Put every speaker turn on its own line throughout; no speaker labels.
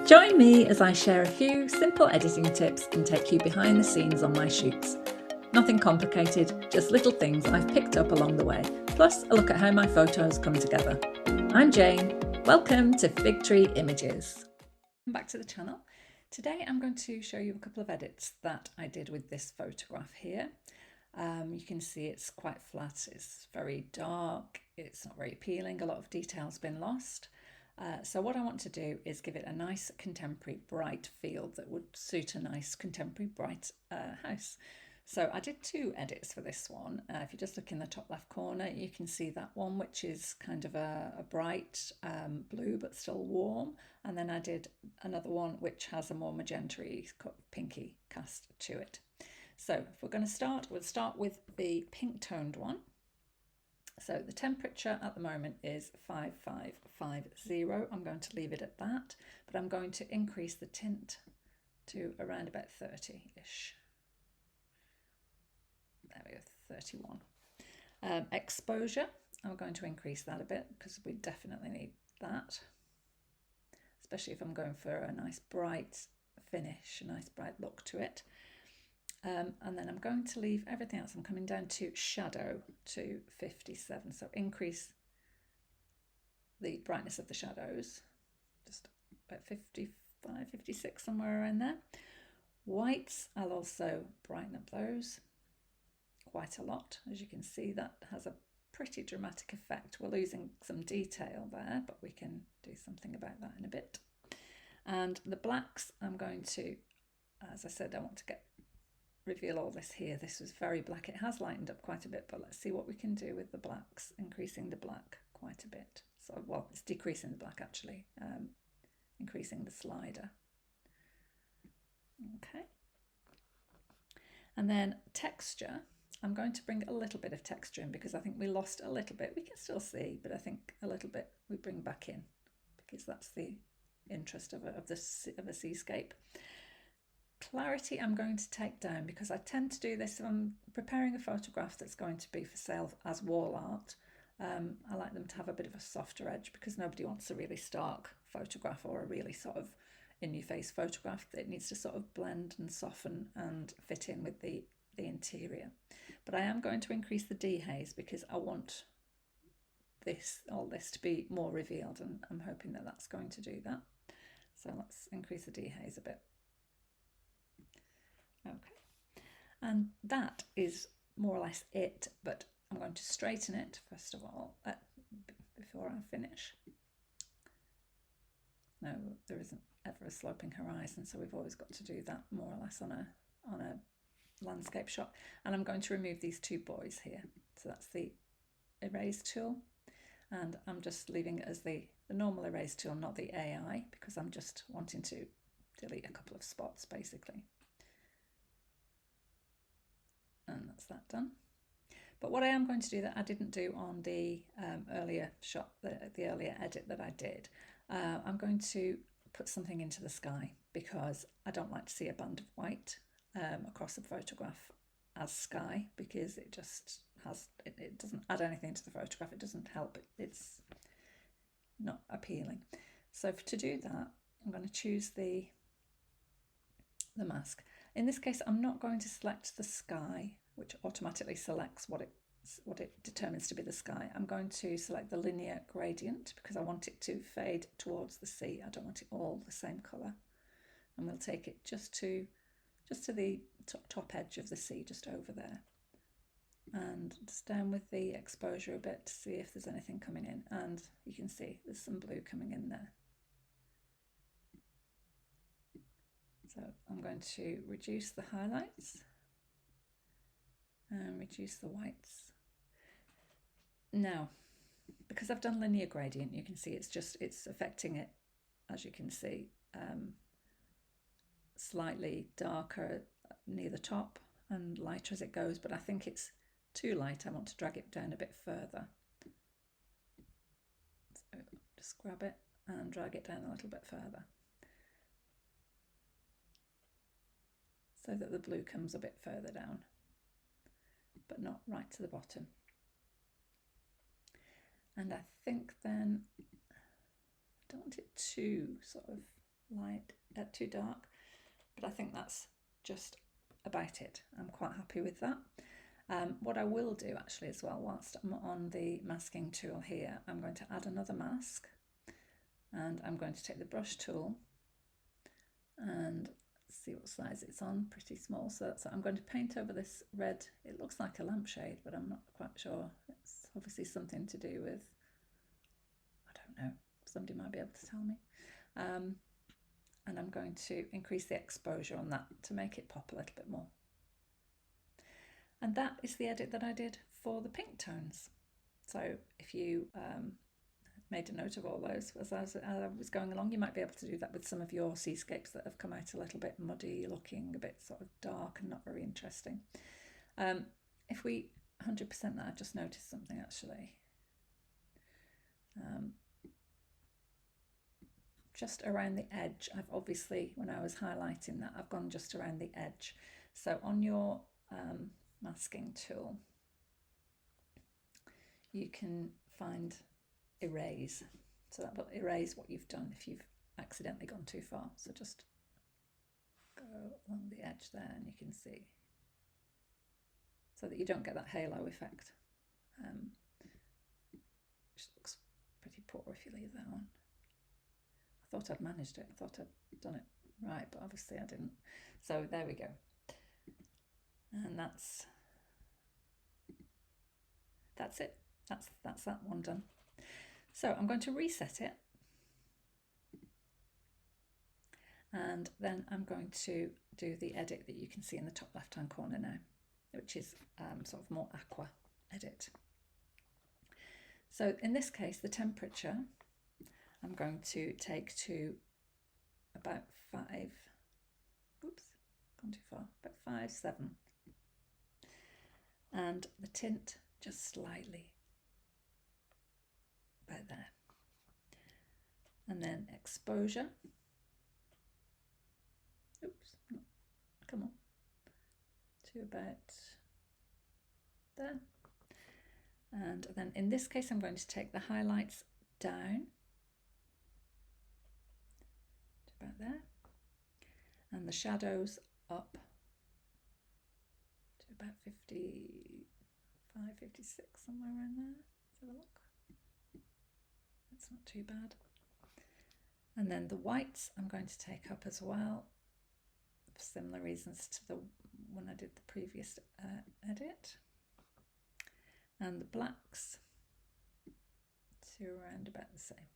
Join me as I share a few simple editing tips and take you behind the scenes on my shoots. Nothing complicated, just little things I've picked up along the way, plus a look at how my photos come together. I'm Jane, welcome to Fig Tree Images. Back to the channel. Today I'm going to show you a couple of edits that I did with this photograph here. You can see it's quite flat, it's very dark, it's not very appealing, a lot of detail's been lost. So what I want to do is give it a nice contemporary bright feel that would suit a nice contemporary bright house. So I did two edits for this one. If you just look in the top left corner, you can see that one, which is kind of a bright blue but still warm. And then I did another one which has a more magenta-y, pinky cast to it. So if we're going to start, we'll start with the pink toned one. So the temperature at the moment is 5550. I'm going to leave it at that, but I'm going to increase the tint to around about 30-ish. There we go, 31. Exposure, I'm going to increase that a bit because we definitely need that, especially if I'm going for a nice bright finish, a nice bright look to it. And then I'm going to leave everything else. I'm coming down to shadow to 57. So increase the brightness of the shadows, just about 55, 56, somewhere around there. Whites, I'll also brighten up those quite a lot. As you can see, that has a pretty dramatic effect. We're losing some detail there, but we can do something about that in a bit. And the blacks, I'm going to, as I said, I want to reveal all this here. This was very black. It has lightened up quite a bit, but let's see what we can do with the blacks, increasing the black quite a bit. So, well, it's decreasing the black actually, increasing the slider. Okay. And then texture, I'm going to bring a little bit of texture in because I think we lost a little bit. We can still see, but I think a little bit we bring back in because that's the interest of a seascape. Clarity I'm going to take down because I tend to do this if I'm preparing a photograph that's going to be for sale as wall art. I like them to have a bit of a softer edge because nobody wants a really stark photograph or a really sort of in-your-face photograph. It needs to sort of blend and soften and fit in with the interior. But I am going to increase the dehaze because I want all this to be more revealed, and I'm hoping that that's going to do that. So let's increase the dehaze a bit. Okay, and that is more or less it, but I'm going to straighten it first of all before I finish. No, there isn't ever a sloping horizon, so we've always got to do that more or less on a landscape shot. And I'm going to remove these two boys here. So that's the erase tool, and I'm just leaving it as the normal erase tool, not the AI, because I'm just wanting to delete a couple of spots basically. And that's that done. But what I am going to do that I didn't do on the earlier shot, the earlier edit that I did, I'm going to put something into the sky because I don't like to see a band of white across a photograph as sky because it just it doesn't add anything to the photograph. It doesn't help. It's not appealing. So to do that, I'm going to choose the mask. In this case, I'm not going to select the sky, which automatically selects what it determines to be the sky. I'm going to select the linear gradient because I want it to fade towards the sea. I don't want it all the same colour. And we'll take it just to the top edge of the sea, just over there. And just down with the exposure a bit to see if there's anything coming in. And you can see there's some blue coming in there. So I'm going to reduce the highlights and reduce the whites. Now, because I've done linear gradient, you can see it's affecting it, as you can see, slightly darker near the top and lighter as it goes, but I think it's too light. I want to drag it down a bit further. So just grab it and drag it down a little bit further, so that the blue comes a bit further down, but not right to the bottom. And I think then I don't want it too sort of light, too dark, but I think that's just about it. I'm quite happy with that. What I will do actually as well, whilst I'm on the masking tool here, I'm going to add another mask, and I'm going to take the brush tool and see what size it's on. Pretty small, so I'm going to paint over this red. It looks like a lampshade, but I'm not quite sure. It's obviously something to do with, I don't know, somebody might be able to tell me. And I'm going to increase the exposure on that to make it pop a little bit more. And that is the edit that I did for the pink tones. So if you made a note of all those as I was going along, you might be able to do that with some of your seascapes that have come out a little bit muddy looking, a bit sort of dark and not very interesting. If we 100% that, I've just noticed something actually. Just around the edge, I've obviously, when I was highlighting that, I've gone just around the edge. So on your masking tool, you can find erase. So that will erase what you've done if you've accidentally gone too far. So just go along the edge there and you can see, so that you don't get that halo effect, which looks pretty poor if you leave that on. I thought I'd managed it, I thought I'd done it right, but obviously I didn't. So there we go. And that's it. That's that one done. So I'm going to reset it, and then I'm going to do the edit that you can see in the top left hand corner now, which is sort of more aqua edit. So in this case, the temperature I'm going to take to about 5, oops, gone too far, about 5.7, and the tint just slightly about there, and then exposure, oops, come on, to about there. And then in this case I'm going to take the highlights down to about there, and the shadows up to about 55, 56, somewhere around there. Let's have a look. That's not too bad. And then the whites I'm going to take up as well, for similar reasons to the when I did the previous edit. And the blacks to around about the same.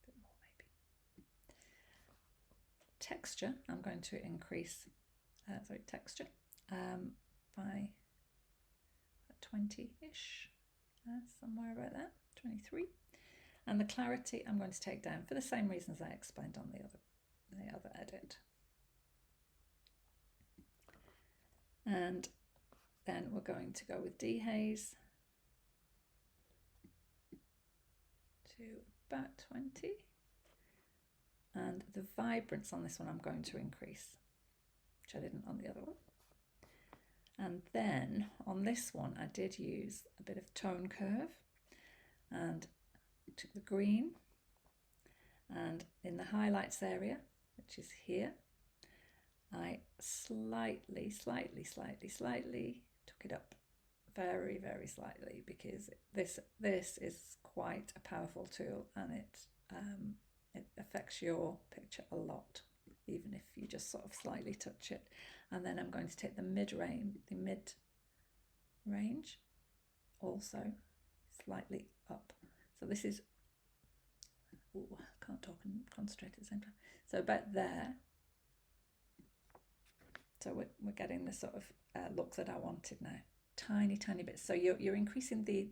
A bit more maybe. Texture, I'm going to increase, texture by 20-ish, somewhere about there, 23. And the clarity I'm going to take down for the same reasons I explained on the other edit. And then we're going to go with dehaze to about 20. And the vibrance on this one I'm going to increase, which I didn't on the other one. And then on this one I did use a bit of tone curve and took the green, and in the highlights area, which is here, I slightly took it up, very, very slightly, because this is quite a powerful tool, and it affects your picture a lot, even if you just sort of slightly touch it. And then I'm going to take the mid range, also slightly up. So this is, ooh, I can't talk and concentrate at the same time. So about there. So we're getting the sort of look that I wanted now. Tiny bits. So you're increasing the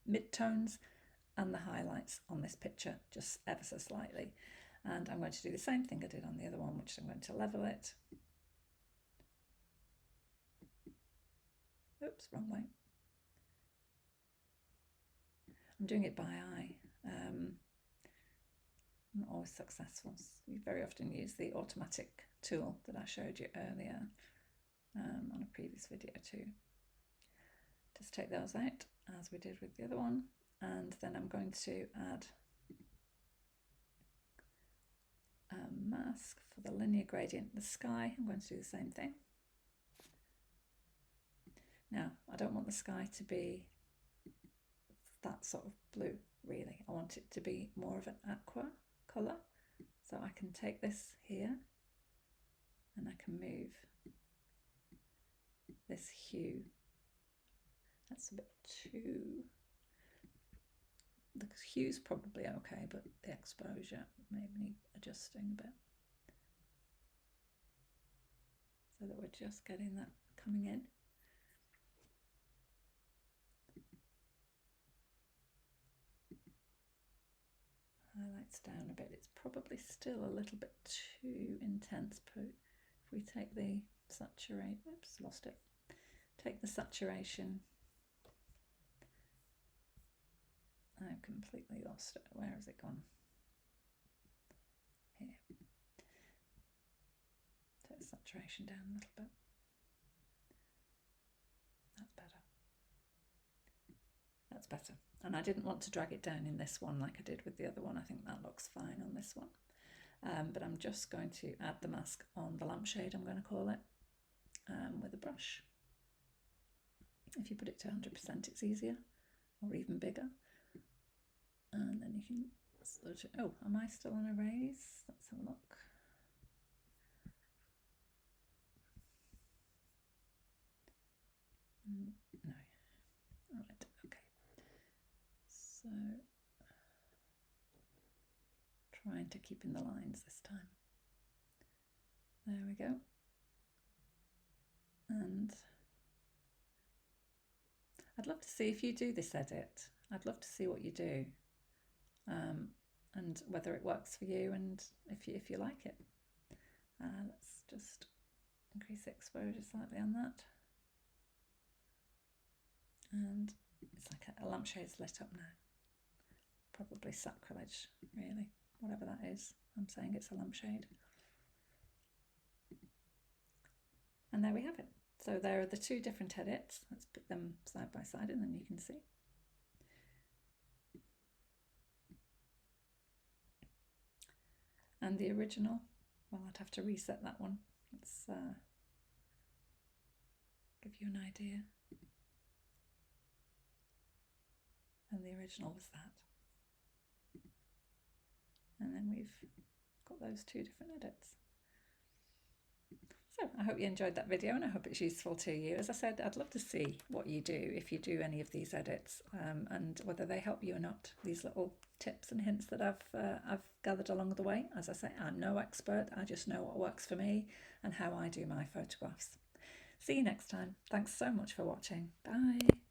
mid-tones and the highlights on this picture just ever so slightly. And I'm going to do the same thing I did on the other one, which I'm going to level it. Oops, wrong way. I'm doing it by eye. Not always successful. You very often use the automatic tool that I showed you earlier on a previous video too. Just take those out as we did with the other one, and then I'm going to add mask for the linear gradient in the sky. I'm going to do the same thing. Now, I don't want the sky to be that sort of blue, really. I want it to be more of an aqua colour. So I can take this here and I can move this hue. That's a bit too... The hue's probably okay, but the exposure may need adjusting a bit. So that we're just getting that coming in. Highlights down a bit. It's probably still a little bit too intense, but if we take the saturation, oops, lost it. Take the saturation. I've completely lost it. Where has it gone? Here. Take the saturation down a little bit. That's better. That's better. And I didn't want to drag it down in this one like I did with the other one. I think that looks fine on this one. But I'm just going to add the mask on the lampshade, I'm going to call it, with a brush. If you put it to 100%, it's easier, or even bigger. And then you can sort of, oh, am I still on erase? Let's have a look. No. All right, okay. So, trying to keep in the lines this time. There we go. And I'd love to see if you do this edit. I'd love to see what you do. And whether it works for you and if you like it. Let's just increase the exposure slightly on that. And it's like a lampshade's lit up now. Probably sacrilege, really, whatever that is. I'm saying it's a lampshade. And there we have it. So there are the two different edits. Let's put them side by side and then you can see. And the original, well, I'd have to reset that one. Let's give you an idea. And the original was that. And then we've got those two different edits. So I hope you enjoyed that video and I hope it's useful to you. As I said, I'd love to see what you do if you do any of these edits and whether they help you or not. These little tips and hints that I've gathered along the way. As I say, I'm no expert. I just know what works for me and how I do my photographs. See you next time. Thanks so much for watching. Bye.